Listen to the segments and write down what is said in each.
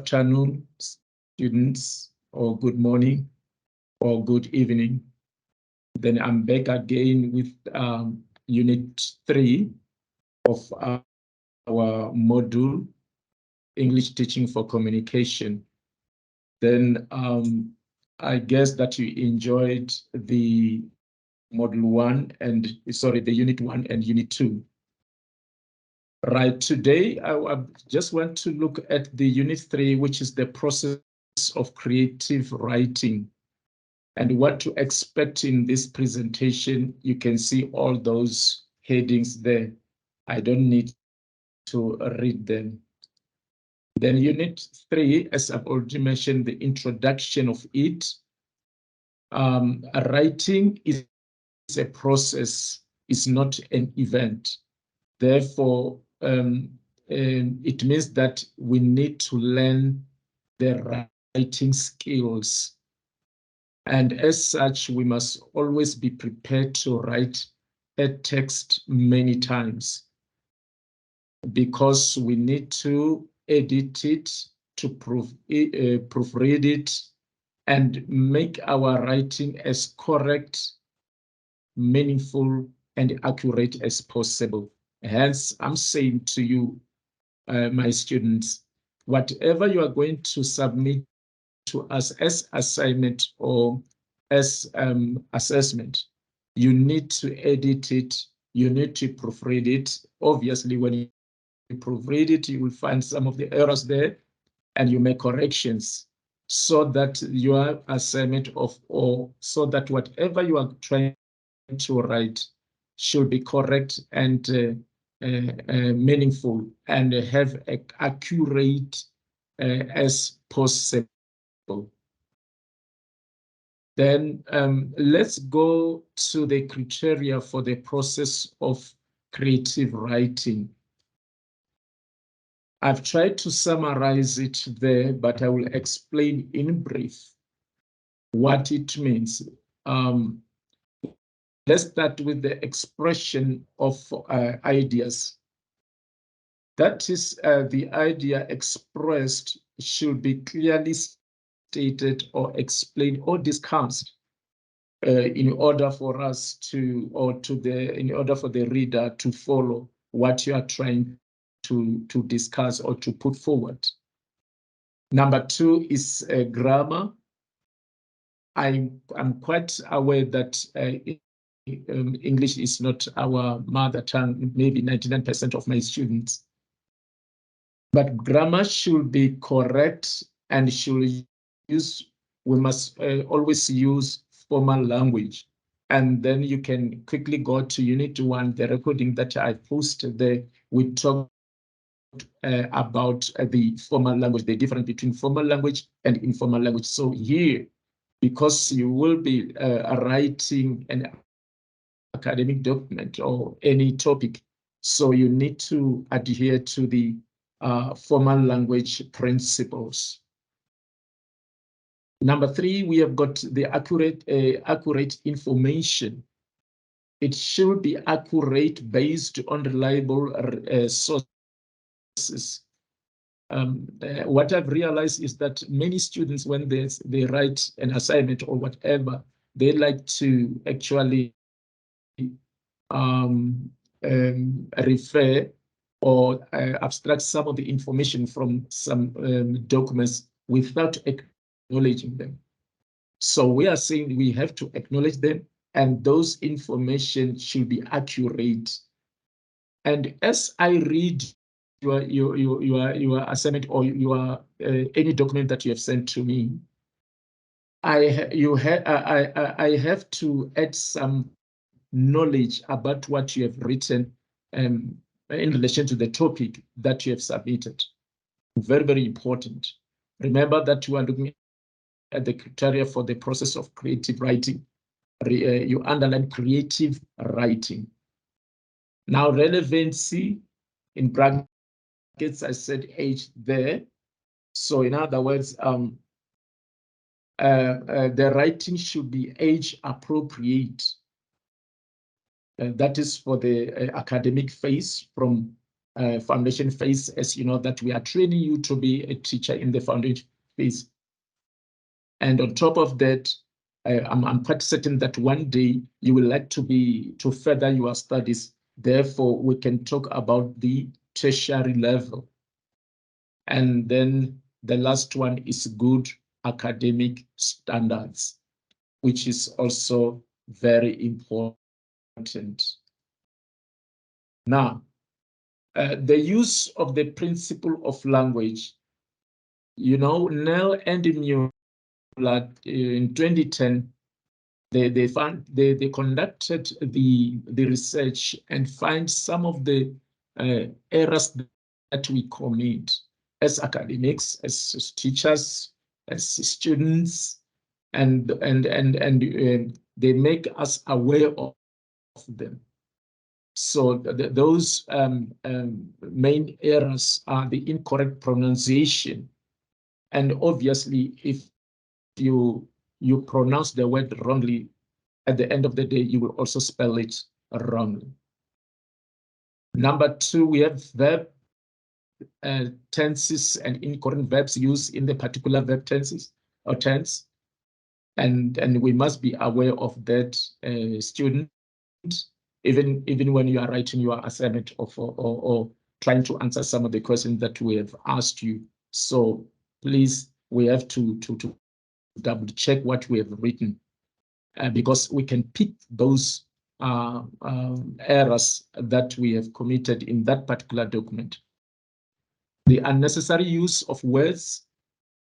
afternoon, students, or good morning, or good evening. Then I'm back again with Unit 3 of our module, English Teaching for Communication. Then I guess that you enjoyed the Module 1 and, sorry, the Unit 1 and Unit 2. Right, today I just want to look at the Unit 3, which is the process of creative writing. And what to expect in this presentation, you can see all those headings there. I don't need to read them. Then Unit 3, as I've already mentioned, the introduction of it. Writing is a process, it's not an event. Therefore, it means that we need to learn the writing skills. And as such, we must always be prepared to write a text many times, because we need to edit it, to proofread it, and make our writing as correct, meaningful, and accurate as possible. Hence, I'm saying to you, my students, whatever you are going to submit to us as assignment or as assessment, you need to edit it, you need to proofread it. Obviously, when you proofread it, you will find some of the errors there, and you make corrections so that your assignment or so that whatever you are trying to write should be correct and meaningful and have accurate as possible. Then let's go to the criteria for the process of creative writing. I've tried to summarize it there, but I will explain in brief what it means. Let's start with the expression of ideas. That is, the idea expressed should be clearly stated or explained or discussed in order for us to, in order for the reader to follow what you are trying to discuss or to put forward. Number 2 is grammar. I'm quite aware that English is not our mother tongue, maybe 99% of my students. But grammar should be correct and should use, we must always use formal language. And then you can quickly go to Unit 1, the recording that I posted there. We talked about the formal language, the difference between formal language and informal language. So here, because you will be writing an academic document or any topic, so you need to adhere to the formal language principles. Number 3, we have got the accurate information. It should be accurate based on reliable sources. What I've realized is that many students, when they write an assignment or whatever, they like to actually refer or abstract some of the information from some documents without acknowledging them. So we are saying we have to acknowledge them, and those information should be accurate. And as I read your assignment or your any document that you have sent to me, I have to add some knowledge about what you have written in relation to the topic that you have submitted. Very, very important. Remember that you are looking at the criteria for the process of creative writing. You underline creative writing. Now, relevancy, in brackets, I said age there. So in other words, the writing should be age appropriate. That is for the academic phase from foundation phase, as you know, that we are training you to be a teacher in the foundation phase. And on top of that, I'm quite certain that one day you will like to further your studies. Therefore, we can talk about the tertiary level. And then the last one is good academic standards, which is also very important. Now, the use of the principle of language, you know, Nell and Mueller in 2010, they conducted the research and find some of the errors that we commit as academics, as teachers, as students, and they make us aware of them. So those main errors are the incorrect pronunciation, and obviously, if you pronounce the word wrongly, at the end of the day, you will also spell it wrongly. Number two, we have verb tenses and incorrect verbs used in the particular verb tenses or tense. And we must be aware of that, student, even when you are writing your assignment or trying to answer some of the questions that we have asked you. So please, we have to double check what we have written, because we can pick those errors that we have committed in that particular document. The unnecessary use of words,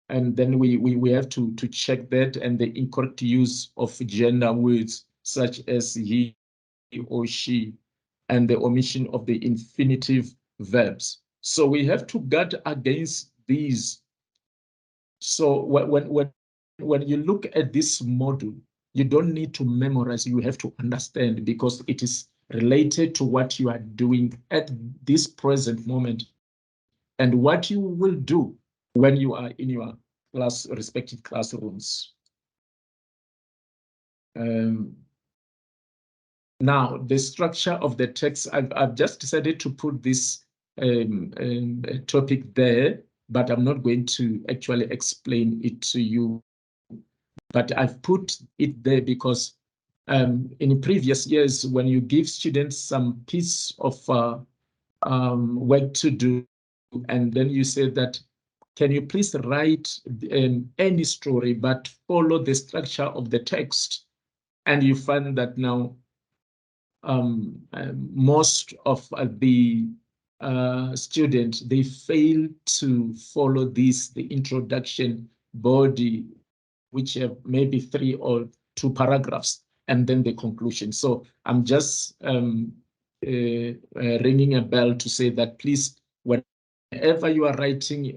and then we have to check that, and the incorrect use of gender words such as he or she, and the omission of the infinitive verbs. So we have to guard against these. So when you look at this model, you don't need to memorize, you have to understand, because it is related to what you are doing at this present moment and what you will do when you are in your respective classrooms. Now, the structure of the text, I've just decided to put this topic there, but I'm not going to actually explain it to you. But I've put it there because in previous years, when you give students some piece of work to do, and then you say that, can you please write any story, but follow the structure of the text? And you find that now most of the students, they fail to follow this, the introduction body, which have maybe 3 or 2 paragraphs, and then the conclusion. So I'm just ringing a bell to say that please, whenever you are writing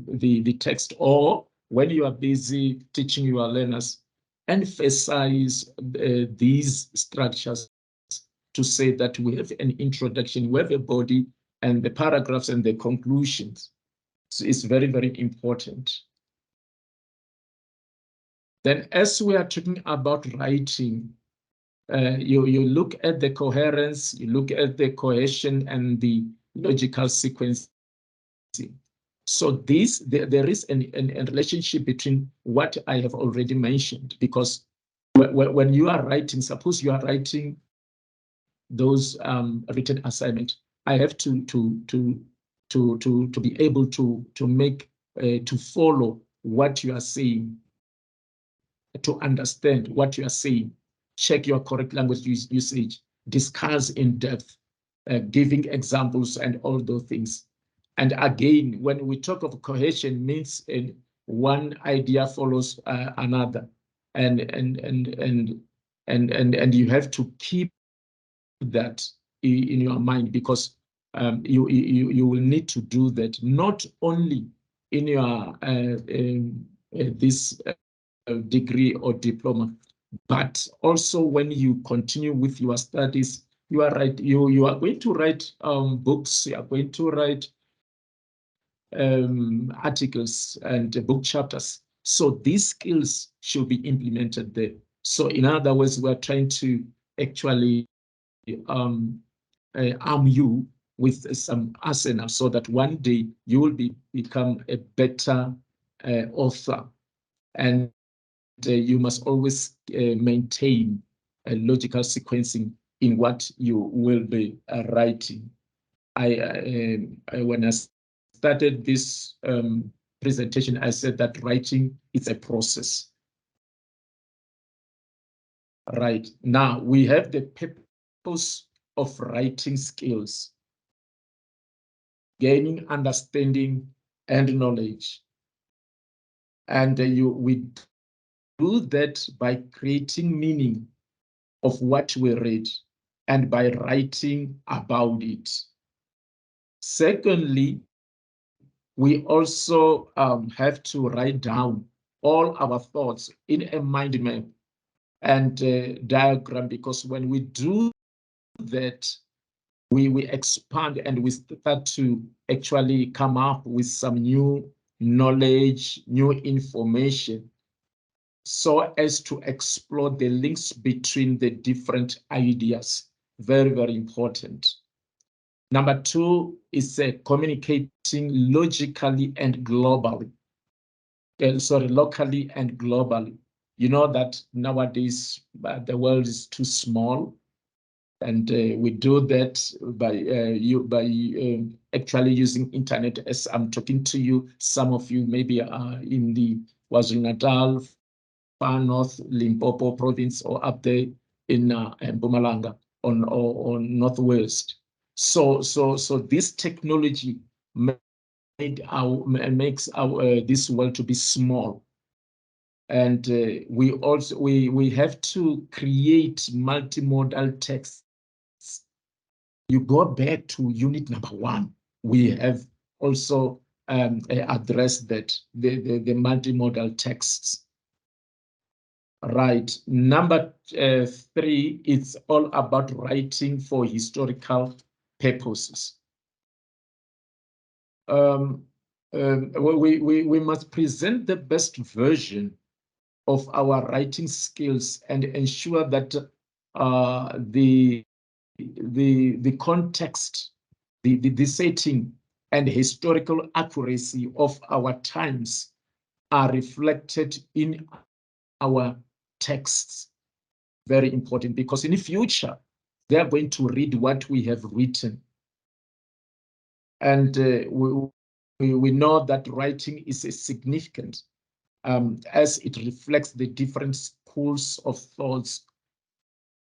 the text, or when you are busy teaching your learners, emphasize these structures to say that we have an introduction, we have a body, and the paragraphs and the conclusions. So it's very, very important. Then as we are talking about writing, you look at the coherence, you look at the cohesion and the logical sequencing. So there is a relationship between what I have already mentioned, because when you are writing, suppose you are writing those written assignment, I have to be able to make to follow what you are saying, to understand what you are saying, check your correct language usage, discuss in depth, giving examples and all those things. And again, when we talk of cohesion, means one idea follows another, and you have to keep that in your mind, because you will need to do that not only in your this degree or diploma, but also when you continue with your studies. You are right. You are going to write books. You are going to write articles and book chapters. So these skills should be implemented there. So in other words, we're trying to actually arm you with some arsenal so that one day you will become a better author. And you must always maintain a logical sequencing in what you will be writing. When I started this presentation, I said that writing is a process. Right. Now we have the purpose of writing skills, gaining understanding and knowledge. And we do that by creating meaning of what we read and by writing about it. Secondly, we also have to write down all our thoughts in a mind map and diagram, because when we do that, we expand and we start to actually come up with some new knowledge, new information, so as to explore the links between the different ideas. Very, very important. Number two is communicating logically and globally. Locally and globally. You know that nowadays the world is too small, and we do that by actually using internet. As I'm talking to you, some of you maybe are in the KwaZulu-Natal, far north Limpopo province, or up there in Mpumalanga or northwest. So this technology makes this world to be small. And we have to create multimodal texts. You go back to unit number 1. We have also addressed that, the multimodal texts. Right. Number 3, it's all about writing for historical purposes. We must present the best version of our writing skills and ensure that the context, the setting, and historical accuracy of our times are reflected in our texts. Very important, because in the future, they are going to read what we have written. And we know that writing is significant as it reflects the different schools of thoughts.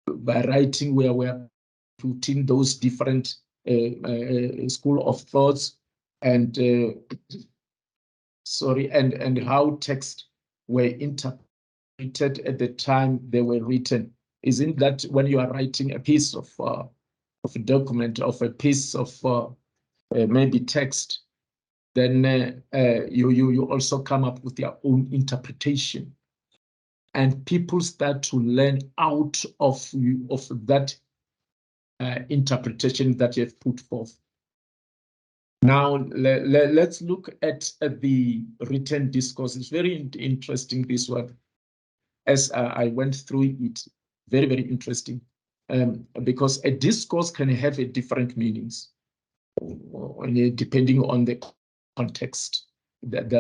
By writing, we are putting those different school of thoughts and and how texts were interpreted at the time they were written. Isn't that when you are writing a piece of a document, of a piece of maybe text, then you also come up with your own interpretation, and people start to learn out of that interpretation that you have put forth. Now let's look at the written discourse. It's very interesting, this one, as I went through it. Very, very interesting, because a discourse can have different meanings depending on the context. That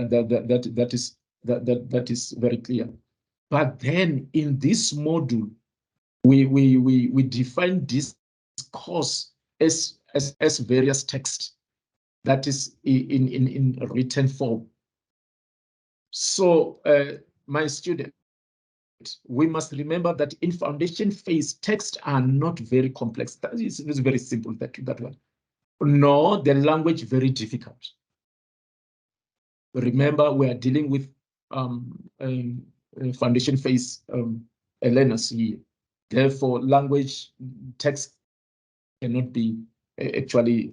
is very clear. But then in this module, we define discourse as various texts that is in written form. So my student, we must remember that in foundation phase, texts are not very complex. That is very simple, that one. No, the language very difficult. Remember, we are dealing with foundation phase learners here. Therefore, language text cannot be actually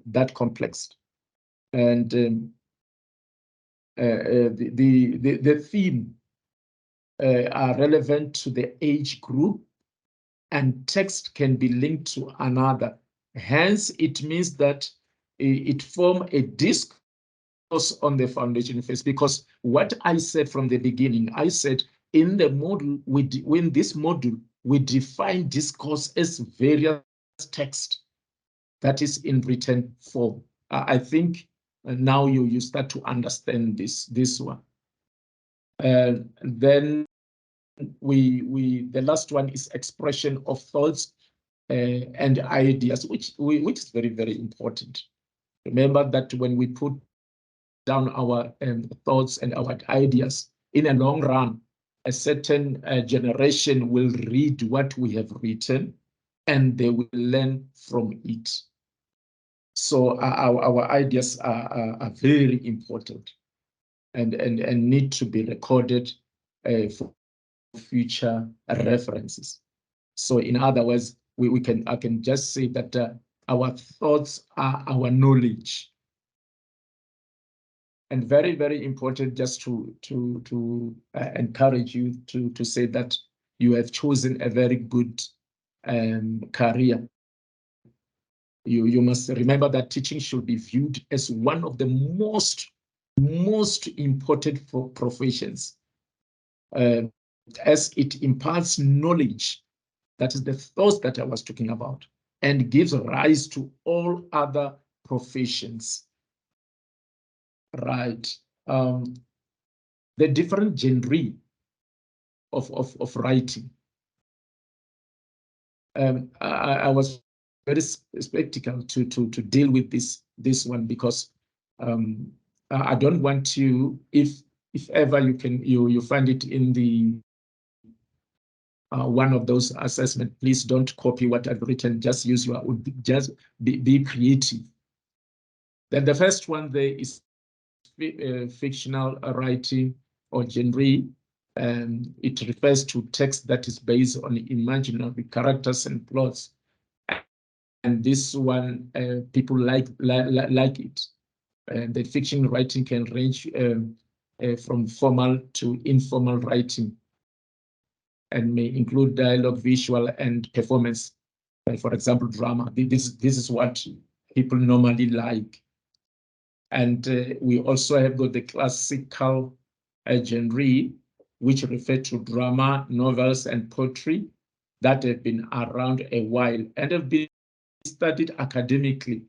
that complex. And the theme are relevant to the age group, and text can be linked to another. Hence, it means that it forms a discourse on the foundation phase, because what I said from the beginning, I said in the module, we define discourse as various text that is in written form. I think now you start to understand this one. Then the last one is expression of thoughts and ideas, which is very, very important. Remember that when we put down our thoughts and our ideas, in a long run, a certain generation will read what we have written and they will learn from it. So our ideas are very important and need to be recorded for future references. So in other words, I can just say that our thoughts are our knowledge. And very, very important just to encourage you to say that you have chosen a very good career. You must remember that teaching should be viewed as one of the most important professions, as it imparts knowledge, that is the thoughts that I was talking about, and gives rise to all other professions. Right. The different genre of writing. I was very skeptical to deal with this one because I don't want to, if ever you find it in the one of those assessments, please don't copy what I've written, just use your own, just be creative. Then the first one there is fictional writing or genre. It refers to text that is based on imaginary characters and plots. And this one, people like it. The fiction writing can range from formal to informal writing and may include dialogue, visual, and performance. For example, drama. This is what people normally like. And we also have got the classical genre, which refer to drama, novels, and poetry that have been around a while and have been studied academically.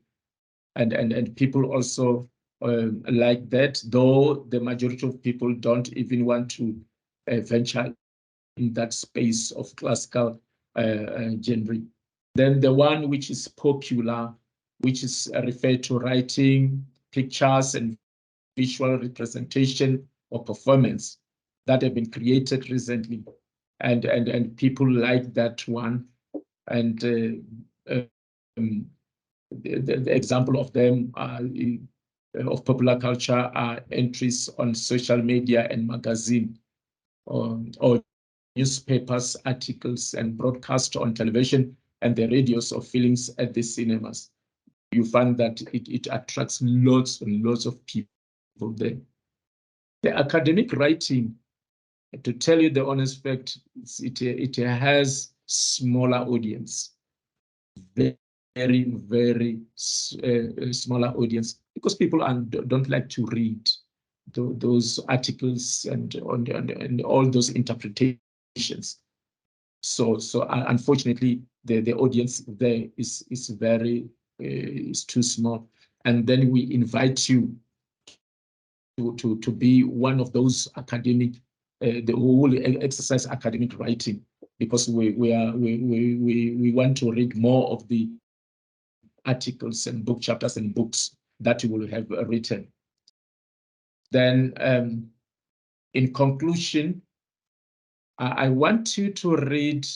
And people also like that, though the majority of people don't even want to venture in that space of classical genre. Then the one which is popular, which is referred to writing, pictures, and visual representation or performance that have been created recently. And people like that one. And the example of them of popular culture are entries on social media and magazine, or newspapers, articles, and broadcast on television and the radios or films at the cinemas. You find that it attracts lots and lots of people there. The academic writing, to tell you the honest fact, it has smaller audience, very, very smaller audience, because people don't like to read those articles and all those interpretations. So unfortunately, the audience there is very is too small. And then we invite you to be one of those academic, the whole exercise academic writing, because we want to read more of the articles and book chapters and books that you will have written. Then in conclusion, I want you to read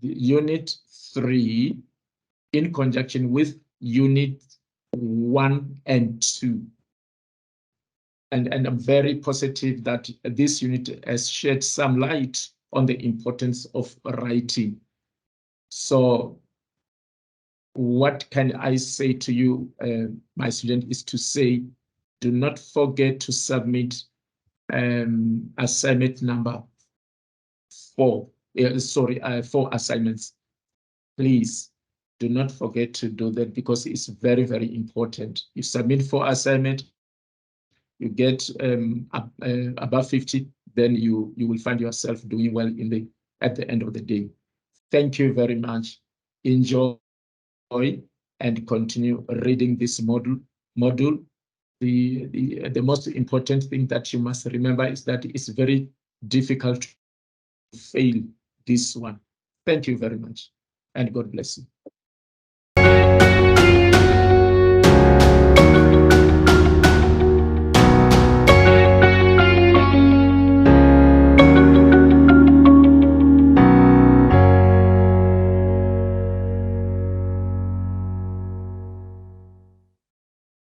Unit 3 in conjunction with Unit 1 and 2. And I'm very positive that this unit has shed some light on the importance of writing. So what can I say to you, my student, is to say, do not forget to submit assignment number 4. 4 assignments. Please do not forget to do that, because it's very, very important. You submit 4 assignments, you get above 50, then you will find yourself doing well at the end of the day. Thank you very much. Enjoy. and continue reading this module. The most important thing that you must remember is that it's very difficult to fail this one. Thank you very much, and God bless you.